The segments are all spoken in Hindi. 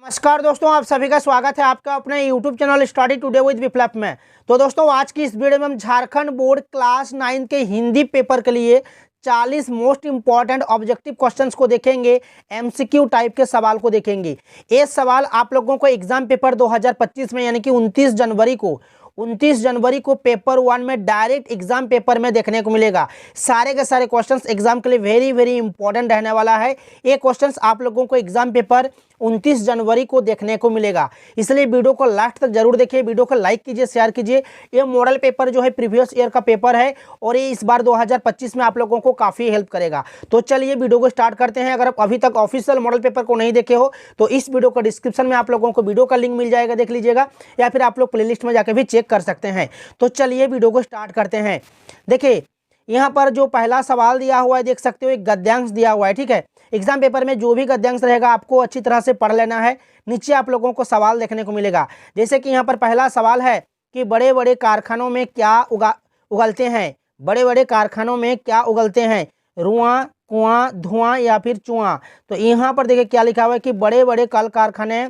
नमस्कार दोस्तों, आप सभी का स्वागत है आपका अपने YouTube channel study today with Viplav में। तो दोस्तों, आज की इस वीडियो में हम झारखंड बोर्ड क्लास 9 के हिंदी पेपर के लिए 40 मोस्ट इंपॉर्टेंट ऑब्जेक्टिव क्वेश्चंस को देखेंगे। एमसीक्यू टाइप के सवाल को देखेंगे। ये सवाल आप लोगों को एग्जाम पेपर 2025 में यानी कि 29 जनवरी को पेपर 1 में डायरेक्ट एग्जाम पेपर में देखने को मिलेगा। सारे के सारे क्वेश्चंस एग्जाम के लिए वेरी वेरी इंपॉर्टेंट रहने वाला है। ये क्वेश्चंस आप लोगों को एग्जाम पेपर 29 जनवरी को देखने को मिलेगा, इसलिए वीडियो को लास्ट तक जरूर देखिए। वीडियो को लाइक कीजिए, शेयर कीजिए। ये मॉडल पेपर जो है प्रीवियस ईयर का पेपर है और ये इस बार 2025 में आप लोगों को काफ़ी हेल्प करेगा। तो चलिए वीडियो को स्टार्ट करते हैं। अगर आप अभी तक ऑफिशियल मॉडल पेपर को नहीं देखे हो तो इस वीडियो को डिस्क्रिप्शन में आप लोगों को वीडियो का लिंक मिल जाएगा, देख लीजिएगा, या फिर आप लोग प्लेलिस्ट में जाकर भी चेक कर सकते हैं। तो चलिए वीडियो को स्टार्ट करते हैं। देखिए, यहाँ पर जो पहला सवाल दिया हुआ है देख सकते हो, एक गद्यांश दिया हुआ है। ठीक है, एग्जाम पेपर में जो भी गद्यांश रहेगा आपको अच्छी तरह से पढ़ लेना है। नीचे आप लोगों को सवाल देखने को मिलेगा। जैसे कि यहाँ पर पहला सवाल है कि बड़े बड़े कारखानों में क्या उगलते हैं। बड़े बड़े कारखानों में क्या उगलते हैं? रुआं, कुआं, धुआं या फिर चुआं। तो यहाँ पर देखिए क्या लिखा हुआ है कि बड़े बड़े कल कारखाने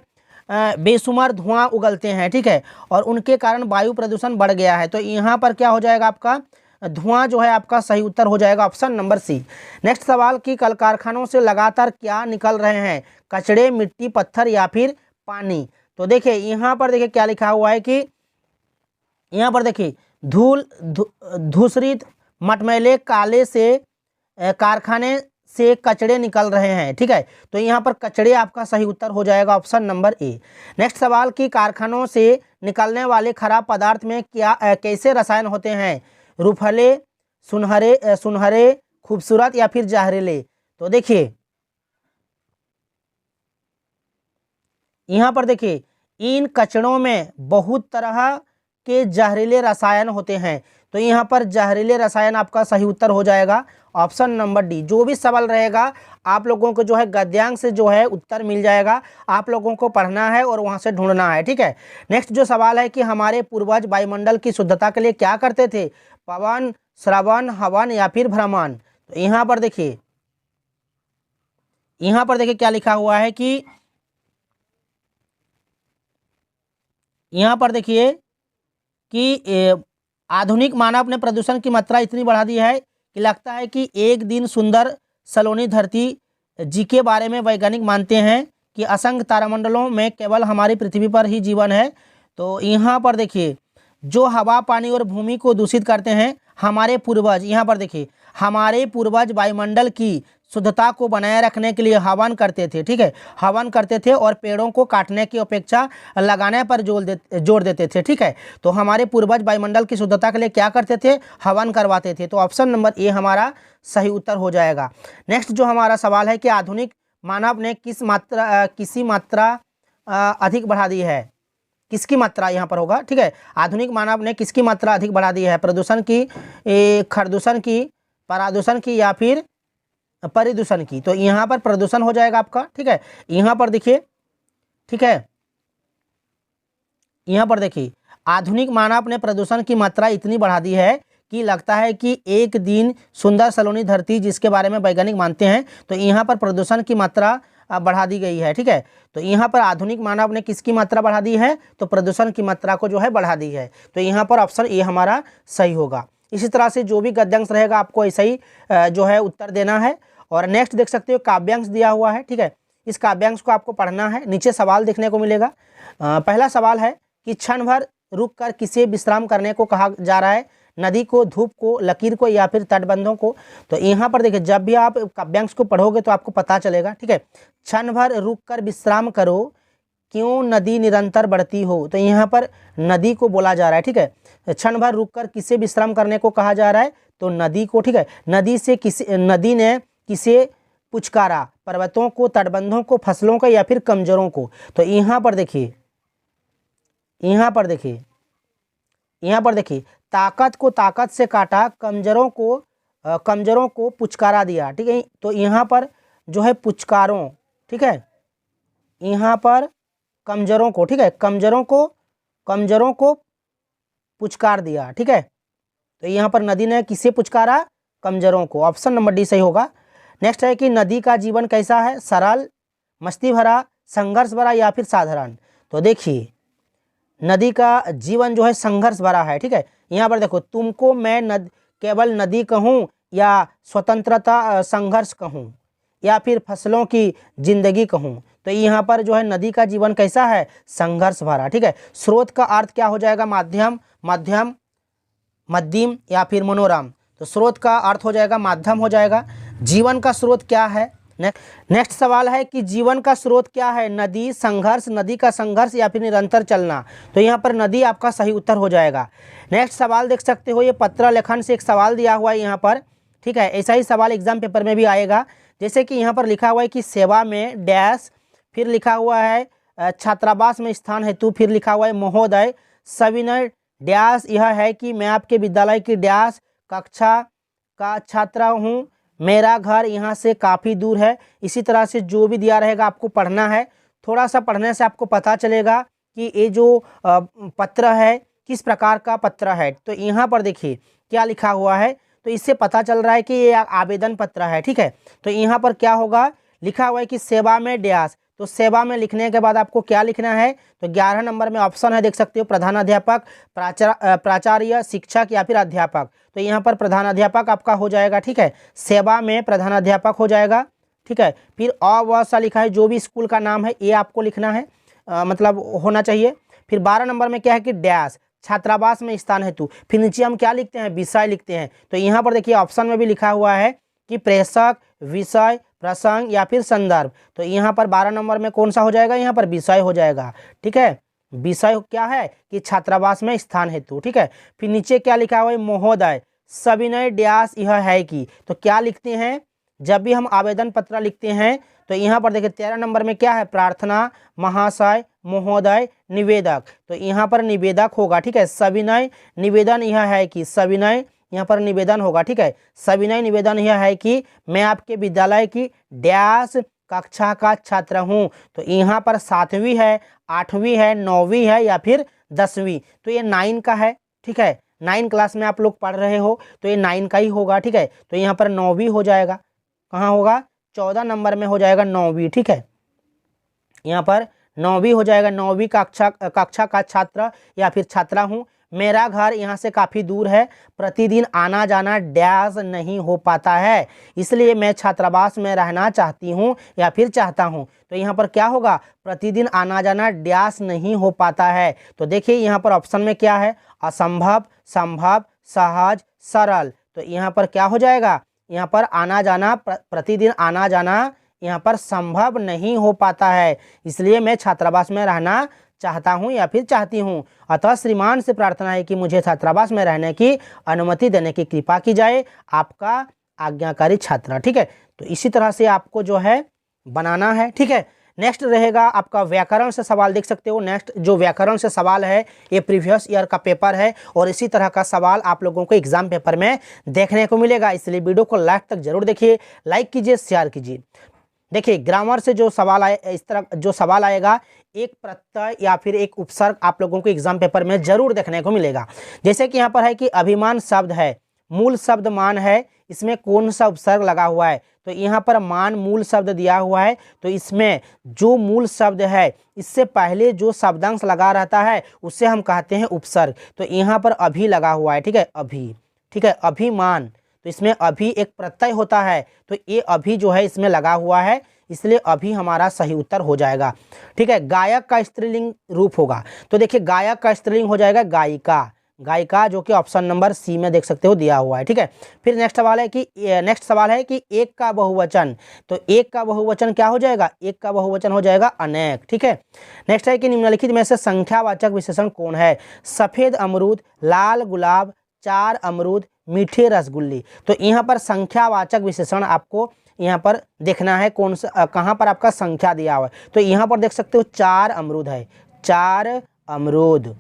बेशुमार धुआं उगलते हैं। ठीक है, और उनके कारण वायु प्रदूषण बढ़ गया है। तो यहाँ पर क्या हो जाएगा, आपका धुआं जो है आपका सही उत्तर हो जाएगा, ऑप्शन नंबर सी। नेक्स्ट सवाल कि कल कारखानों से लगातार क्या निकल रहे हैं? कचड़े, मिट्टी, पत्थर या फिर पानी। तो देखिए यहाँ पर देखिए क्या लिखा हुआ है कि यहाँ पर देखिए धूल, धूसरित, मटमैले, काले से कारखाने से कचड़े निकल रहे हैं। ठीक है, तो यहाँ पर कचड़े आपका सही उत्तर हो जाएगा, ऑप्शन नंबर ए। नेक्स्ट सवाल कि कारखानों से निकलने वाले खराब पदार्थ में क्या कैसे रसायन होते हैं? रूफले, सुनहरे, खूबसूरत या फिर जहरीले। तो देखिए यहाँ पर देखिए इन कचड़ों में बहुत तरह के जहरीले रसायन होते हैं। तो यहाँ पर जहरीले रसायन आपका सही उत्तर हो जाएगा, ऑप्शन नंबर डी। जो भी सवाल रहेगा आप लोगों को जो है गद्यांश से जो है उत्तर मिल जाएगा, आप लोगों को पढ़ना है और वहाँ से ढूंढना है। ठीक है, नेक्स्ट जो सवाल है कि हमारे पूर्वज वायुमंडल की शुद्धता के लिए क्या करते थे? पवन, श्रवण, हवन या फिर भ्रमण। तो यहाँ पर देखिए क्या लिखा हुआ है कि यहाँ पर देखिए कि आधुनिक मानव ने प्रदूषण की मात्रा इतनी बढ़ा दी है कि लगता है कि एक दिन सुंदर सलोनी धरती जी के बारे में वैज्ञानिक मानते हैं कि असंख्य तारामंडलों में केवल हमारी पृथ्वी पर ही जीवन है। तो यहाँ पर देखिए जो हवा, पानी और भूमि को दूषित करते हैं हमारे पूर्वज, यहाँ पर देखिए हमारे पूर्वज वायुमंडल की शुद्धता को बनाए रखने के लिए हवन करते थे। ठीक है, हवन करते थे और पेड़ों को काटने की अपेक्षा लगाने पर जोर देते थे। ठीक है, तो हमारे पूर्वज वायुमंडल की शुद्धता के लिए क्या करते थे? हवन करवाते थे। तो ऑप्शन नंबर ए हमारा सही उत्तर हो जाएगा। नेक्स्ट जो हमारा सवाल है कि आधुनिक मानव ने किसी मात्रा अधिक बढ़ा दी है। किसकी मात्रा यहाँ पर होगा? ठीक है, आधुनिक मानव ने किसकी मात्रा अधिक बढ़ा दी है? प्रदूषण की, खरदूषण की, परादूषण की या फिर परिदूषण की। तो यहाँ पर प्रदूषण हो जाएगा आपका। ठीक है, यहाँ पर देखिए, ठीक है, यहाँ पर देखिए आधुनिक मानव ने प्रदूषण की मात्रा इतनी बढ़ा दी है कि लगता है कि एक दिन सुंदर सलोनी धरती जिसके बारे में वैज्ञानिक मानते हैं। तो यहाँ पर प्रदूषण की मात्रा बढ़ा दी गई है। ठीक है, तो यहाँ पर आधुनिक मानव ने किसकी मात्रा बढ़ा दी है? तो प्रदूषण की मात्रा को जो है बढ़ा दी है। तो यहाँ पर ऑप्शन ए हमारा सही होगा। इसी तरह से जो भी गद्यांश रहेगा आपको ऐसा ही जो है उत्तर देना है। और नेक्स्ट देख सकते हो काव्यांश दिया हुआ है। ठीक है, इस काव्यांश को आपको पढ़ना है। नीचे सवाल देखने को मिलेगा। पहला सवाल है कि क्षण भर रुक कर किसे विश्राम करने को कहा जा रहा है? नदी को, धूप को, लकीर को या फिर तटबंधों को। तो यहाँ पर देखिए जब भी आप काव्यांश को पढ़ोगे तो आपको पता चलेगा। ठीक है, क्षण भर रुक कर विश्राम करो, क्यों नदी निरंतर बढ़ती हो। तो यहाँ पर नदी को बोला जा रहा है। ठीक है, क्षण भर रुक कर किसे विश्राम करने को कहा जा रहा है? तो नदी को। ठीक है, नदी ने किसे पुचकारा? पर्वतों को, तटबंधों को, फसलों को या फिर कमजोरों को। तो यहाँ पर देखिए ताकत को ताकत से काटा, कमजोरों को पुचकारा दिया। ठीक है, तो यहाँ पर जो है पुचकारों, ठीक है, यहाँ पर कमजोरों को, ठीक है, कमजोरों को पुचकार दिया। ठीक है, तो यहाँ पर नदी ने किसे पुचकारा? कमजोरों को। ऑप्शन नंबर डी सही होगा। नेक्स्ट है कि नदी का जीवन कैसा है? सरल, मस्ती भरा, संघर्ष भरा या फिर साधारण। तो देखिए नदी का जीवन जो है संघर्ष भरा है, ठीक है। यहाँ पर देखो, तुमको मैं केवल नदी कहूँ या स्वतंत्रता संघर्ष कहूँ या फिर फसलों की जिंदगी कहूँ। तो यहाँ पर जो है नदी का जीवन कैसा है, संघर्ष भरा, ठीक है। स्रोत का अर्थ क्या हो जाएगा, माध्यम, मध्यम, मध्यम या फिर मनोरम। तो स्रोत का अर्थ हो जाएगा माध्यम हो जाएगा। जीवन का स्रोत क्या है, नेक्स्ट सवाल है कि जीवन का स्रोत क्या है, नदी, संघर्ष, नदी का संघर्ष या फिर निरंतर चलना। तो यहाँ पर नदी आपका सही उत्तर हो जाएगा। नेक्स्ट सवाल देख सकते हो, ये पत्र लेखन से एक सवाल दिया हुआ है यहाँ पर, ठीक है। ऐसा ही सवाल एग्जाम पेपर में भी आएगा। जैसे कि यहाँ पर लिखा हुआ है कि सेवा में डैश, फिर लिखा हुआ है छात्रावास में स्थान हेतु, फिर लिखा हुआ है महोदय सविनय डैश, यह है कि मैं आपके विद्यालय की डैश कक्षा का छात्र हूँ, मेरा घर यहाँ से काफ़ी दूर है। इसी तरह से जो भी दिया रहेगा आपको पढ़ना है। थोड़ा सा पढ़ने से आपको पता चलेगा कि ये जो पत्र है किस प्रकार का पत्र है। तो यहाँ पर देखिए क्या लिखा हुआ है, तो इससे पता चल रहा है कि ये आवेदन पत्र है, ठीक है। तो यहाँ पर क्या होगा, लिखा हुआ है कि सेवा में डैश। तो सेवा में लिखने के बाद आपको क्या लिखना है, तो 11 नंबर में ऑप्शन है, देख सकते हो, प्रधानाध्यापक, प्राचार्य, शिक्षक या फिर अध्यापक। तो यहाँ पर प्रधानाध्यापक आपका हो जाएगा, ठीक है। सेवा में प्रधानाध्यापक हो जाएगा, ठीक है। फिर व सा लिखा है, जो भी स्कूल का नाम है ये आपको लिखना है, मतलब होना चाहिए। फिर 12 नंबर में क्या है कि डैश, छात्रावास में स्थान हेतु। फिर नीचे हम क्या लिखते हैं, विषय लिखते हैं। तो यहाँ पर देखिए ऑप्शन में भी लिखा हुआ है कि प्रेषक, विषय, प्रसंग या फिर संदर्भ। तो यहाँ पर 12 नंबर में कौन सा हो जाएगा, यहाँ पर विषय हो जाएगा, ठीक है। विषय क्या है कि छात्रावास में स्थान हेतु, ठीक है। फिर नीचे क्या लिखा हुआ है, महोदय सविनय डैश, यह है कि। तो क्या लिखते हैं, जब भी हम आवेदन पत्र लिखते हैं तो यहाँ पर देखिए 13 नंबर में क्या है, प्रार्थना, महाशय, महोदय, निवेदक। तो यहाँ पर निवेदक होगा, ठीक है। सविनय निवेदन यह है कि, सविनय यहाँ पर निवेदन होगा, ठीक है। सविनय निवेदन यह है कि मैं आपके विद्यालय की डैश कक्षा का छात्र हूँ। तो यहाँ पर 7वीं है, 8वीं है, 9वीं है या फिर 10वीं। तो ये 9 का है, ठीक है। 9 क्लास में आप लोग पढ़ रहे हो तो ये 9 का ही होगा, ठीक है। तो यहाँ पर 9वीं हो जाएगा, कहाँ होगा, 14 नंबर में हो जाएगा 9वीं, ठीक है। यहाँ पर 9वीं हो जाएगा, 9वीं कक्षा का छात्र या फिर छात्रा हूँ। मेरा घर यहाँ से काफ़ी दूर है, प्रतिदिन आना जाना डैश नहीं हो पाता है, इसलिए मैं छात्रावास में रहना चाहती हूँ या फिर चाहता हूँ। तो यहाँ पर क्या होगा, प्रतिदिन आना जाना डैश नहीं हो पाता है। तो देखिए यहाँ पर ऑप्शन में क्या है, असंभव, संभव, सहज, सरल। तो यहाँ पर क्या हो जाएगा, यहाँ पर आना जाना, प्रतिदिन आना जाना यहाँ पर संभव नहीं हो पाता है, इसलिए मैं छात्रावास में रहना चाहता हूं या फिर चाहती हूं। अतः श्रीमान से प्रार्थना है कि मुझे छात्रावास में रहने की अनुमति देने की कृपा की जाए, आपका आज्ञाकारी छात्र, ठीक है। तो इसी तरह से आपको जो है बनाना है, ठीक है। नेक्स्ट रहेगा आपका व्याकरण से सवाल, देख सकते हो। नेक्स्ट जो व्याकरण से सवाल है ये प्रीवियस ईयर का पेपर है और इसी तरह का सवाल आप लोगों को एग्जाम पेपर में देखने को मिलेगा, इसलिए वीडियो को लास्ट तक जरूर देखिए, लाइक कीजिए, शेयर कीजिए। देखिए ग्रामर से जो सवाल आए, इस तरह जो सवाल आएगा, एक प्रत्यय या फिर एक उपसर्ग आप लोगों को एग्जाम पेपर में जरूर देखने को मिलेगा। जैसे कि यहाँ पर है कि अभिमान शब्द है, मूल शब्द मान है, इसमें कौन सा उपसर्ग लगा हुआ है। तो यहाँ पर मान मूल शब्द दिया हुआ है, तो इसमें जो मूल शब्द है इससे पहले जो शब्दांश लगा रहता है उससे हम कहते हैं उपसर्ग। तो यहाँ पर अभी लगा हुआ है, ठीक है, अभी, ठीक है, अभिमान। तो इसमें अभी एक प्रत्यय होता है, तो ये अभी जो है इसमें लगा हुआ है, इसलिए अभी हमारा सही उत्तर हो जाएगा, ठीक है। गायक का स्त्रीलिंग रूप होगा, तो देखिए गायक का स्त्रीलिंग हो जाएगा गायिका, गायिका, जो कि ऑप्शन नंबर सी में देख सकते हो दिया हुआ है, ठीक है। फिर नेक्स्ट सवाल है कि एक का बहुवचन, तो एक का बहुवचन क्या हो जाएगा, एक का बहुवचन हो जाएगा अनेक, ठीक है। नेक्स्ट है कि निम्नलिखित में से संख्यावाचक विशेषण कौन है, सफ़ेद अमरूद, लाल गुलाब, 4 अमरूद, मीठे रसगुल्ले। तो यहाँ पर संख्यावाचक विशेषण आपको यहाँ पर देखना है, कौन सा, कहाँ पर आपका संख्या दिया हुआ है। तो यहाँ पर देख सकते हो 4 अमरूद है, 4 अमरूद।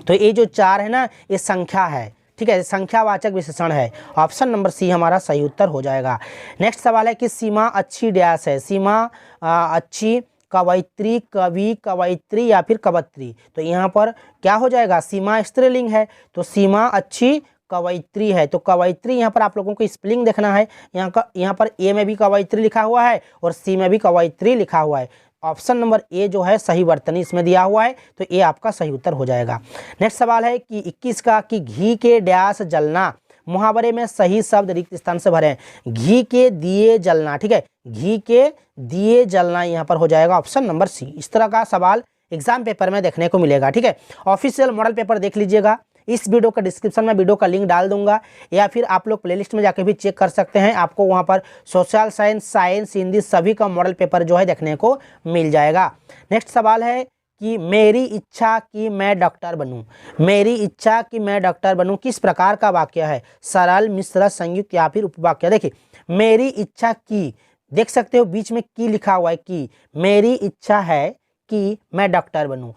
तो ये जो 4 है ना, ये संख्या है, ठीक है, संख्यावाचक विशेषण है। ऑप्शन नंबर सी हमारा सही उत्तर हो जाएगा। नेक्स्ट सवाल है कि सीमा अच्छी डैश है, सीमा अच्छी कवयित्री, कवि, कवयित्री या फिर कवयित्री। तो यहाँ पर क्या हो जाएगा, सीमा स्त्रीलिंग है, तो सीमा अच्छी कवयित्री है। तो कवयित्री यहाँ पर आप लोगों को स्पेलिंग देखना है, यहाँ पर ए में भी कवयित्री लिखा हुआ है और सी में भी कवयित्री लिखा हुआ है। ऑप्शन नंबर ए जो है सही वर्तनी इसमें दिया हुआ है, तो ये आपका सही उत्तर हो जाएगा। नेक्स्ट सवाल है कि 21 का कि घी के डैश जलना, मुहावरे में सही शब्द रिक्त स्थान से भरें। घी के दिए जलना, ठीक है, घी के दिए जलना यहाँ पर हो जाएगा ऑप्शन नंबर सी। इस तरह का सवाल एग्जाम पेपर में देखने को मिलेगा, ठीक है। ऑफिशियल मॉडल पेपर देख लीजिएगा, इस वीडियो का डिस्क्रिप्शन में वीडियो का लिंक डाल दूंगा, या फिर आप लोग प्लेलिस्ट में जाकर भी चेक कर सकते हैं। आपको वहां पर सोशल साइंस, साइंस, हिंदी सभी का मॉडल पेपर जो है देखने को मिल जाएगा। नेक्स्ट सवाल है कि मेरी इच्छा कि मैं डॉक्टर बनूं, मेरी इच्छा कि मैं डॉक्टर बनूं किस प्रकार का वाक्य है? सरल, मिश्र, संयुक्त या फिर उपवाक्य? देखिए, मेरी इच्छा की, देख सकते हो बीच में की लिखा हुआ है, कि मेरी इच्छा है कि मैं डॉक्टर बनूं,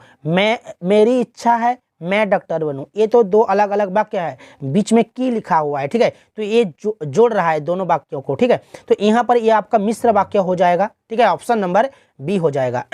मेरी इच्छा है मैं डॉक्टर बनूं, ये तो दो अलग अलग वाक्य है, बीच में की लिखा हुआ है, ठीक है, तो ये जोड़ रहा है दोनों वाक्यों को, ठीक है, तो यहाँ पर ये आपका मिश्र वाक्य हो जाएगा, ठीक है, ऑप्शन नंबर बी हो जाएगा।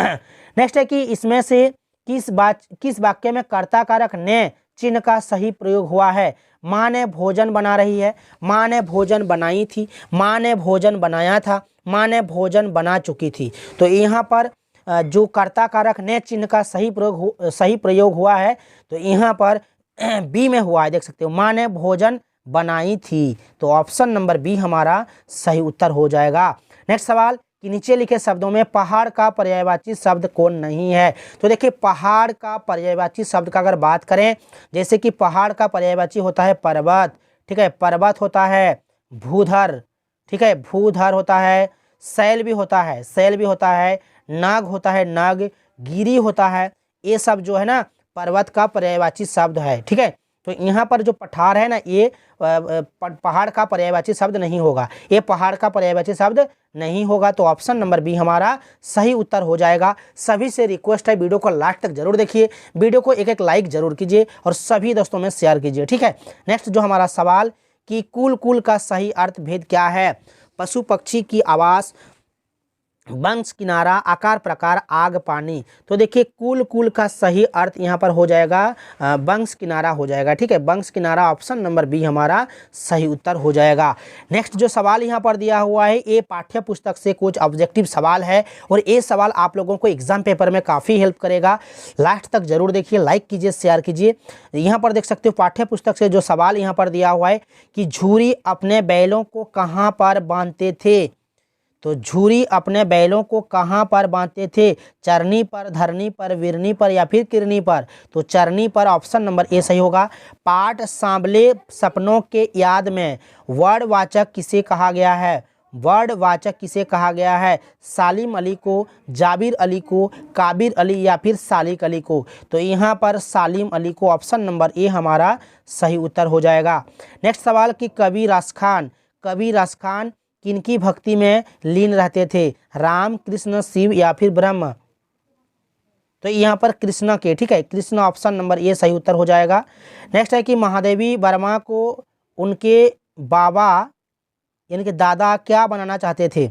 नेक्स्ट है कि इसमें से किस वाक्य में कर्ता कारक ने चिन्ह का सही प्रयोग हुआ है? माँ ने भोजन बना रही है, माँ ने भोजन बनाई थी, माँ ने भोजन बनाया था, माँ ने भोजन बना चुकी थी। तो यहाँ पर जो कर्ता कारक ने चिन्ह का सही प्रयोग हुआ है, तो यहाँ पर बी में हुआ है, देख सकते हो, माँ ने भोजन बनाई थी, तो ऑप्शन नंबर बी हमारा सही उत्तर हो जाएगा। नेक्स्ट सवाल कि नीचे लिखे शब्दों में पहाड़ का पर्यायवाची शब्द कौन नहीं है? तो देखिए, पहाड़ का पर्यायवाची शब्द का अगर बात करें, जैसे कि पहाड़ का पर्यायवाची होता है पर्वत, ठीक है, पर्वत होता है, भूधर, ठीक है, भूधर होता है, शैल भी होता है, शैल भी होता है, नाग होता है, नाग, गिरी होता है, ये सब जो है ना पर्वत का पर्यायवाची शब्द है, ठीक है। तो यहाँ पर जो पठार है ना, ये पहाड़ का पर्यायवाची शब्द नहीं होगा, ये पहाड़ का पर्यायवाची शब्द नहीं होगा, तो ऑप्शन नंबर बी हमारा सही उत्तर हो जाएगा। सभी से रिक्वेस्ट है, वीडियो को लास्ट तक जरूर देखिए, वीडियो को एक एक लाइक जरूर कीजिए और सभी दोस्तों में शेयर कीजिए, ठीक है। नेक्स्ट जो हमारा सवाल कि कुल कुल का सही अर्थ भेद क्या है? पशु पक्षी की आवास, वंश किनारा, आकार प्रकार, आग पानी। तो देखिए, कुल कुल का सही अर्थ यहाँ पर हो जाएगा वंश किनारा हो जाएगा, ठीक है, वंश किनारा, ऑप्शन नंबर बी हमारा सही उत्तर हो जाएगा। नेक्स्ट जो सवाल यहाँ पर दिया हुआ है, ये पाठ्य पुस्तक से कुछ ऑब्जेक्टिव सवाल है और ये सवाल आप लोगों को एग्जाम पेपर में काफ़ी हेल्प करेगा, लास्ट तक जरूर देखिए, लाइक कीजिए, शेयर कीजिए। यहाँ पर देख सकते हो पाठ्य पुस्तक से जो सवाल यहाँ पर दिया हुआ है कि झूरी अपने बैलों को कहाँ पर बांधते थे? तो झूरी अपने बैलों को कहाँ पर बांधते थे? चरनी पर, धरनी पर, विरनी पर या फिर किरनी पर? तो चरनी पर, ऑप्शन नंबर ए सही होगा। पाठ सांबले सपनों के याद में वर्णवाचक किसे कहा गया है? वर्णवाचक किसे कहा गया है? सालिम अली को, जाबिर अली को, काबिर अली या फिर सालिक अली को? तो यहाँ पर सालिम अली को, ऑप्शन नंबर ए हमारा सही उत्तर हो जाएगा। नेक्स्ट सवाल कि कबीर खान किनकी भक्ति में लीन रहते थे? राम, कृष्ण, शिव या फिर ब्रह्म? तो यहाँ पर कृष्ण के, ठीक है, कृष्ण, ऑप्शन नंबर ए सही उत्तर हो जाएगा। नेक्स्ट है कि महादेवी वर्मा को उनके बाबा यानी कि दादा क्या बनाना चाहते थे?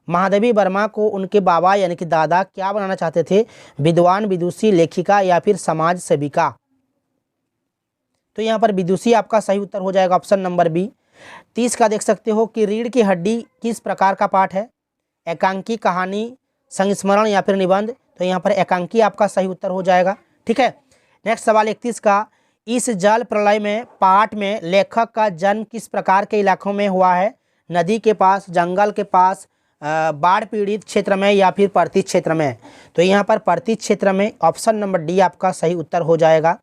महादेवी वर्मा को उनके बाबा यानी कि दादा क्या बनाना चाहते थे? विद्वान, विदुषी, लेखिका या फिर समाज सेविका? तो यहाँ पर विदुषी आपका सही उत्तर हो जाएगा, ऑप्शन नंबर बी। 30 का देख सकते हो कि रीढ़ की हड्डी किस प्रकार का पाठ है? एकांकी, कहानी, संस्मरण या फिर निबंध? तो यहाँ पर एकांकी आपका सही उत्तर हो जाएगा, ठीक है। नेक्स्ट सवाल 31 का, इस जल प्रलय में पाठ में लेखक का जन्म किस प्रकार के इलाकों में हुआ है? नदी के पास, जंगल के पास, बाढ़ पीड़ित क्षेत्र में या फिर पर्वतीय क्षेत्र में? तो यहाँ पर पर्वतीय क्षेत्र में, ऑप्शन नंबर डी आपका सही उत्तर हो जाएगा।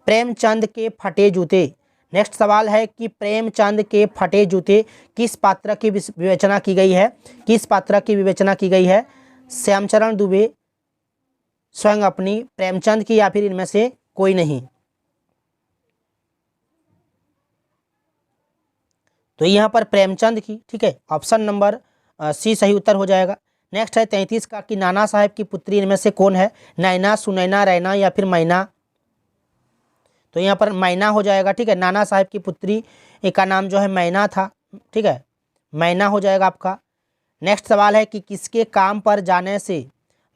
प्रेमचंद के फटे जूते, नेक्स्ट सवाल है कि प्रेमचंद के फटे जूते किस पात्र की विवेचना की गई है? किस पात्र की विवेचना की गई है? श्यामचरण दुबे, स्वयं अपनी, प्रेमचंद की या फिर इनमें से कोई नहीं? तो यहाँ पर प्रेमचंद की, ठीक है, ऑप्शन नंबर सी सही उत्तर हो जाएगा। नेक्स्ट है 33 का कि नाना साहब की पुत्री इनमें से कौन है? नैना, सुनैना, रैना या फिर मैना? तो यहाँ पर मैना हो जाएगा, ठीक है, नाना साहब की पुत्री का नाम जो है मैना था, ठीक है, मैना हो जाएगा आपका। नेक्स्ट सवाल है कि किसके काम पर जाने से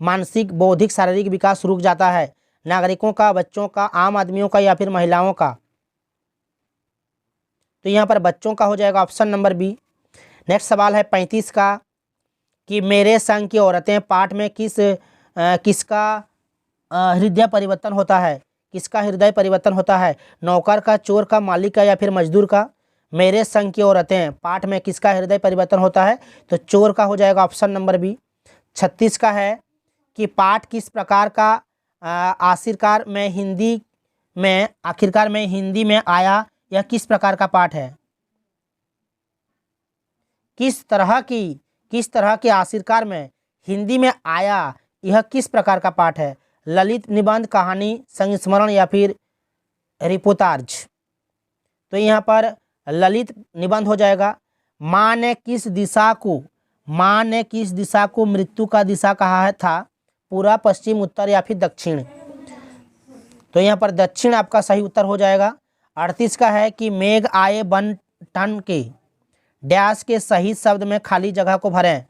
मानसिक, बौद्धिक, शारीरिक विकास रुक जाता है? नागरिकों का, बच्चों का, आम आदमियों का या फिर महिलाओं का? तो यहाँ पर बच्चों का हो जाएगा, ऑप्शन नंबर बी। नेक्स्ट सवाल है 35 का कि मेरे संग की औरतें पाठ में किसका हृदय परिवर्तन होता है, किसका हृदय परिवर्तन होता है, नौकर का, चोर का, मालिक का या फिर मजदूर का। मेरे संग की औरतें पाठ में किसका हृदय परिवर्तन होता है, तो चोर का हो जाएगा ऑप्शन नंबर बी। 36 का है कि पाठ किस प्रकार का आखिरकार में हिंदी में आया, यह किस प्रकार का पाठ है, किस तरह के आखिरकार में हिंदी में आया, यह किस प्रकार का पाठ है। ललित निबंध, कहानी, संस्मरण या फिर रिपोर्टाज। तो यहाँ पर ललित निबंध हो जाएगा। माँ ने किस दिशा को मृत्यु का दिशा कहा था, पूर्व, पश्चिम, उत्तर या फिर दक्षिण। तो यहाँ पर दक्षिण आपका सही उत्तर हो जाएगा। 38 का है कि मेघ आए बन ठन के डैश के सही शब्द में खाली जगह को भरें।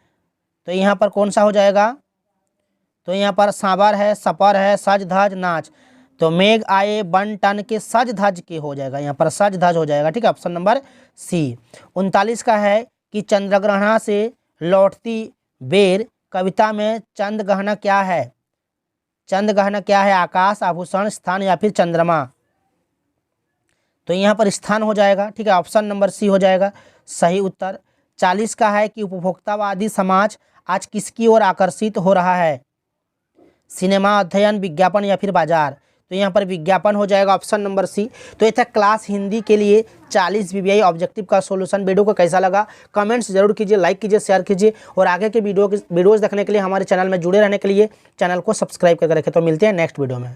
तो यहाँ पर कौन सा हो जाएगा, तो यहाँ पर सांबर है, सपर है, सज धज नाच। तो मेघ आए बन टन के सज धज के हो जाएगा, यहाँ पर सज धज हो जाएगा, ठीक है, ऑप्शन नंबर सी। 39 का है कि चंद्रग्रहण से लौटती बेर कविता में चंद गहना क्या है, चंद गहना क्या है, आकाश, आभूषण, स्थान या फिर चंद्रमा। तो यहाँ पर स्थान हो जाएगा, ठीक है, ऑप्शन नंबर सी हो जाएगा सही उत्तर। 40 का है कि उपभोक्तावादी समाज आज किसकी ओर आकर्षित हो रहा है, सिनेमा, अध्ययन, विज्ञापन या फिर बाजार। तो यहाँ पर विज्ञापन हो जाएगा, ऑप्शन नंबर सी। तो ये था क्लास हिंदी के लिए 40 वीवीआई ऑब्जेक्टिव का सॉल्यूशन। वीडियो को कैसा लगा कमेंट्स जरूर कीजिए, लाइक कीजिए, शेयर कीजिए और आगे के वीडियोज़ देखने के लिए, हमारे चैनल में जुड़े रहने के लिए चैनल को सब्सक्राइब करके रखें। तो मिलते हैं नेक्स्ट वीडियो में।